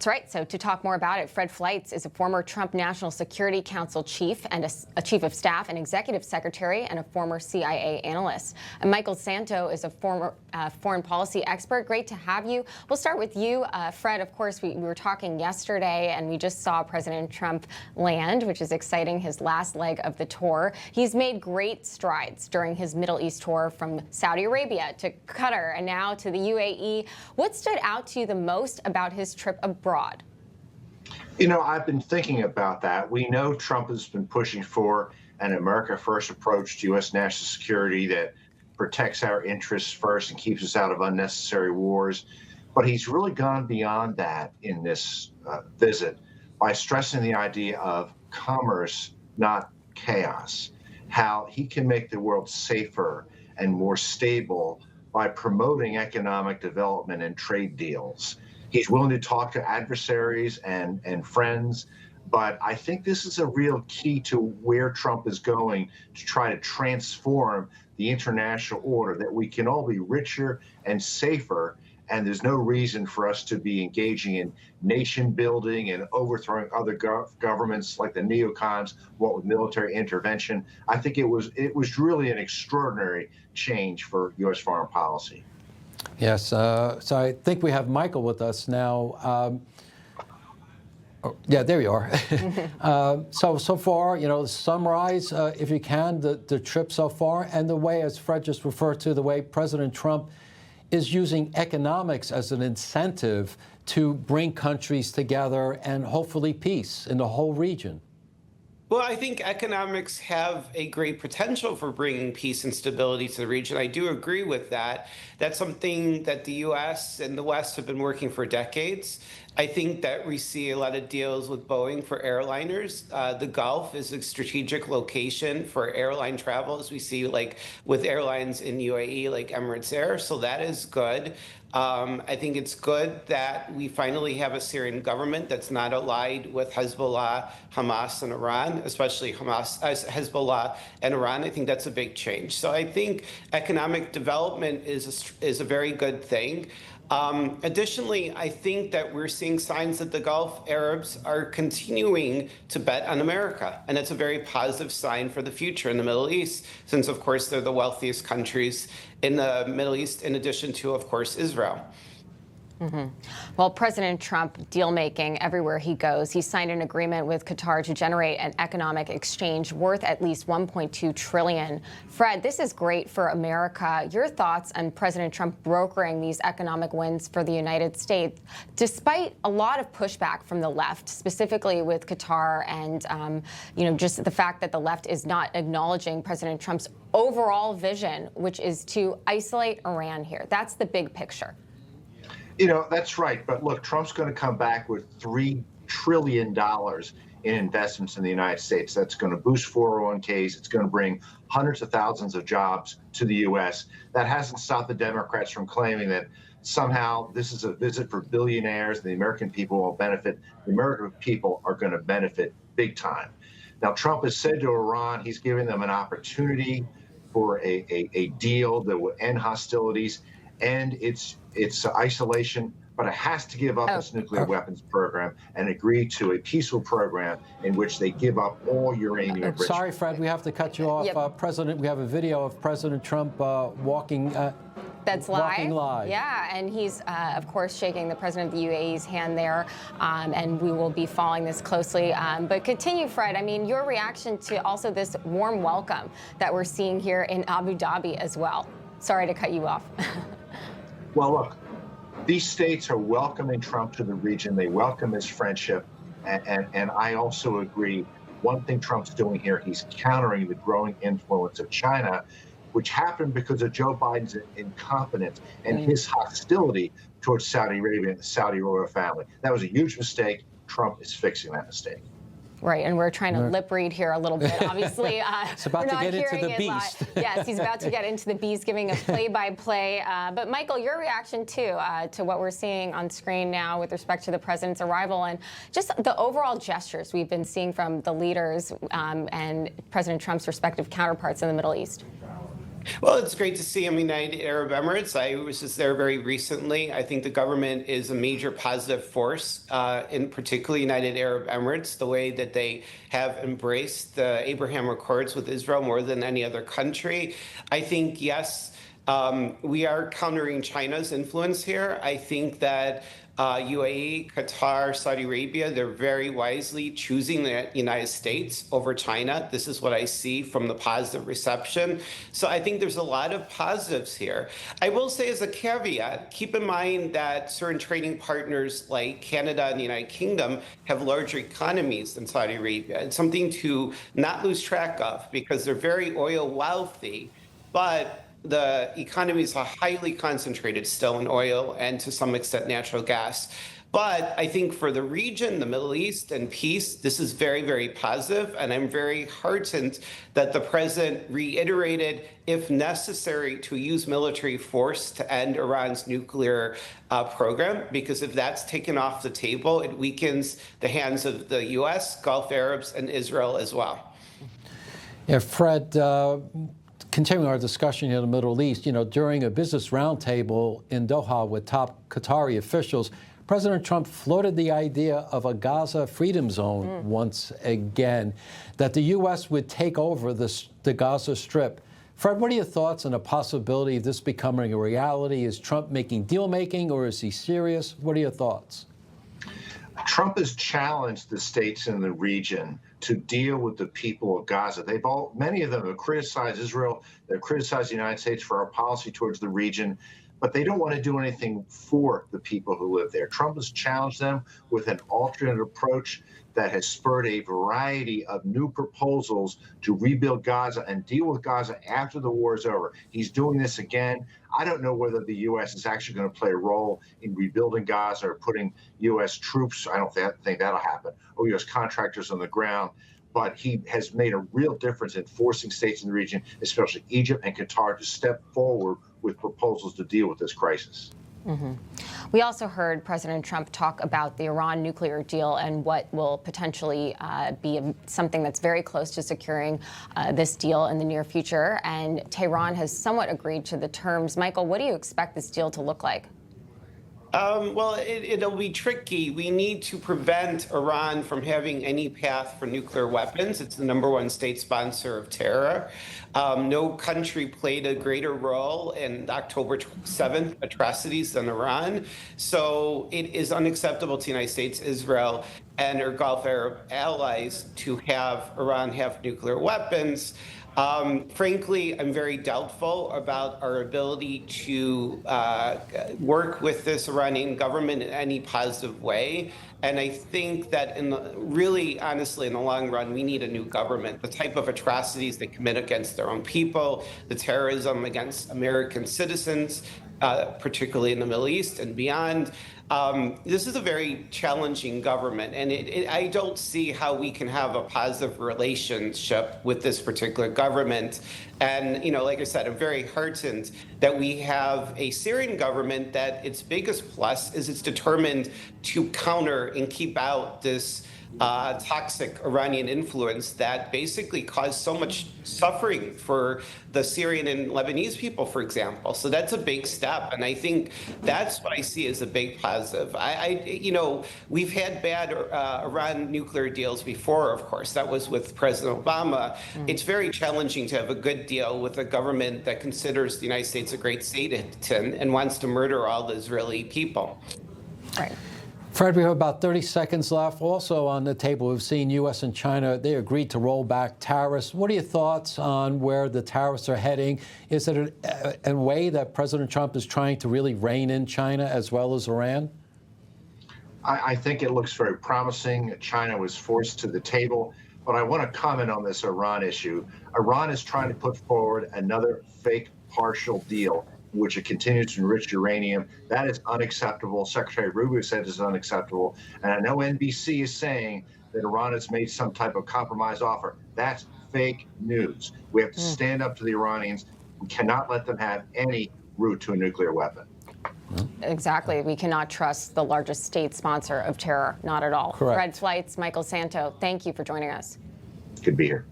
That's right. So to talk more about it, Fred Fleitz is a former Trump National Security Council chief and a chief of staff and executive secretary and a former CIA analyst. And Michael Szanto is a former foreign policy expert. Great to have you. We'll start with you, Fred. Of course, we were talking yesterday, and we just saw President Trump land, which is exciting, his last leg of the tour. He's made great strides during his Middle East tour from Saudi Arabia to Qatar and now to the UAE. What stood out to you the most about his trip abroad? You know, I've been thinking about that. We know Trump has been pushing for an America First approach to U.S. national security that protects our interests first and keeps us out of unnecessary wars. But he's really gone beyond that in this visit by stressing the idea of commerce, not chaos, how he can make the world safer and more stable by promoting economic development and trade deals. He's willing to talk to adversaries and friends, but I think this is a real key to where Trump is going to try to transform the international order, that we can all be richer and safer, and there's no reason for us to be engaging in nation building and overthrowing other governments like the neocons, what with military intervention. I think it was really an extraordinary change for U.S. foreign policy. Yes, so I think we have Michael with us now. Yeah, there you are. So far, you know, summarize, if you can, the trip so far and the way, as Fred just referred to, the way President Trump is using economics as an incentive to bring countries together and hopefully peace in the whole region. Well, I think economics have a great potential for bringing peace and stability to the region. I do agree with that. That's something that the U.S. and the West have been working for decades. I think that we see a lot of deals with Boeing for airliners. The Gulf is a strategic location for airline travel, as we see like with airlines in UAE, like Emirates Air. So that is good. I think it's good that we finally have a Syrian government that's not allied with Hezbollah, Hamas, and Iran, especially Hezbollah and Iran. I think that's a big change. So I think economic development is a very good thing. Additionally, I think that we're seeing signs that the Gulf Arabs are continuing to bet on America. And that's a very positive sign for the future in the Middle East, since, of course, they're the wealthiest countries in the Middle East, in addition to, of course, Israel. Well, President Trump deal-making everywhere he goes. He signed an agreement with Qatar to generate an economic exchange worth at least $1.2 trillion. Fred, this is great for America. Your thoughts on President Trump brokering these economic wins for the United States, despite a lot of pushback from the left, specifically with Qatar and, you know, just the fact that the left is not acknowledging President Trump's overall vision, which is to isolate Iran here. That's the big picture. You know, that's right. But look, Trump's going to come back with $3 trillion in investments in the United States. That's going to boost 401ks. It's going to bring hundreds of thousands of jobs to the U.S. That hasn't stopped the Democrats from claiming that somehow this is a visit for billionaires and the American people will benefit. The American people are going to benefit big time. Now, Trump has said to Iran he's giving them an opportunity for a deal that will end hostilities and its isolation, but it has to give up its nuclear weapons program and agree to a peaceful program in which they give up all uranium. Sorry, Fred, we have to cut you off. Yep. We have a video of President Trump walking. That's live. Walking live. Yeah, and he's, of course, shaking the president of the UAE's hand there, and we will be following this closely. But continue, Fred. I mean, your reaction to also this warm welcome that we're seeing here in Abu Dhabi as well. Sorry to cut you off. Well, look, these states are welcoming Trump to the region. They welcome his friendship. And I also agree, one thing Trump's doing here, he's countering the growing influence of China, which happened because of Joe Biden's incompetence and his hostility towards Saudi Arabia and the Saudi royal family. That was a huge mistake. Trump is fixing that mistake. Right, and we're trying to lip read here a little bit. Obviously, it's about to get into the beast. Yes, he's about to get into the beast, giving a play-by-play. But Michael, your reaction too to what we're seeing on screen now with respect to the president's arrival and just the overall gestures we've been seeing from the leaders and President Trump's respective counterparts in the Middle East. Well, it's great to see him in the United Arab Emirates. I was just there very recently. I think the government is a major positive force, in particularly United Arab Emirates, the way that they have embraced the Abraham Accords with Israel more than any other country. I think, yes, we are countering China's influence here. I think that UAE, Qatar, Saudi Arabia, they're very wisely choosing the United States over China. This is what I see from the positive reception. So I think there's a lot of positives here. I will say as a caveat, keep in mind that certain trading partners like Canada and the United Kingdom have larger economies than Saudi Arabia. It's something to not lose track of because they're very oil wealthy, but the economies are highly concentrated still in oil and to some extent natural gas. But I think for the region, the Middle East and peace, this is very, very positive. And I'm very heartened that the president reiterated, if necessary, to use military force to end Iran's nuclear program, because if that's taken off the table, it weakens the hands of the U.S., Gulf Arabs, and Israel as well. Yeah, Fred, continuing our discussion in the Middle East, during a business roundtable in Doha with top Qatari officials, President Trump floated the idea of a Gaza freedom zone once again, that the U.S. would take over the Gaza Strip. Fred, what are your thoughts on the possibility of this becoming a reality? Is Trump making deal-making, or is he serious? What are your thoughts? Trump has challenged the states in the region to deal with the people of Gaza. Many of them have criticized Israel. They've criticized the United States for our policy towards the region, but they don't want to do anything for the people who live there. Trump has challenged them with an alternate approach that has spurred a variety of new proposals to rebuild Gaza and deal with Gaza after the war is over. He's doing this again. I don't know whether the U.S. is actually going to play a role in rebuilding Gaza or putting U.S. troops, I don't think that'll happen, or U.S. contractors on the ground. But he has made a real difference in forcing states in the region, especially Egypt and Qatar, to step forward with proposals to deal with this crisis. Mm-hmm. We also heard President Trump talk about the Iran nuclear deal and what will potentially be something that's very close to securing this deal in the near future. And Tehran has somewhat agreed to the terms. Michael, what do you expect this deal to look like? Well, it'll be tricky. We need to prevent Iran from having any path for nuclear weapons. It's the #1 state sponsor of terror. No country played a greater role in October 7th atrocities than Iran. So it is unacceptable to the United States, Israel, and our Gulf Arab allies to have Iran have nuclear weapons. Frankly, I'm very doubtful about our ability to work with this Iranian government in any positive way. And I think that honestly, in the long run, we need a new government. The type of atrocities they commit against their own people, the terrorism against American citizens, particularly in the Middle East and beyond. This is a very challenging government, and I don't see how we can have a positive relationship with this particular government. And, like I said, I'm very heartened that we have a Syrian government that its biggest plus is it's determined to counter and keep out this toxic Iranian influence that basically caused so much suffering for the Syrian and Lebanese people, for example. So that's a big step, and I think that's what I see as a big positive. We've had bad Iran nuclear deals before, of course. That was with President Obama. It's very challenging to have a good deal with a government that considers the United States a great citizen and wants to murder all the Israeli people. Right. Fred, we have about 30 seconds left. Also on the table, we've seen U.S. and China, they agreed to roll back tariffs. What are your thoughts on where the tariffs are heading? Is it a way that President Trump is trying to really rein in China as well as Iran? I think it looks very promising. China was forced to the table. But I want to comment on this Iran issue. Iran is trying to put forward another fake partial deal in which it continues to enrich uranium. That is unacceptable. Secretary Rubio said it's unacceptable. And I know NBC is saying that Iran has made some type of compromise offer. That's fake news. We have to stand up to the Iranians. We cannot let them have any route to a nuclear weapon. Exactly. We cannot trust the largest state sponsor of terror. Not at all. Correct. Fred Fleitz, Michael Szanto, thank you for joining us. Good to be here.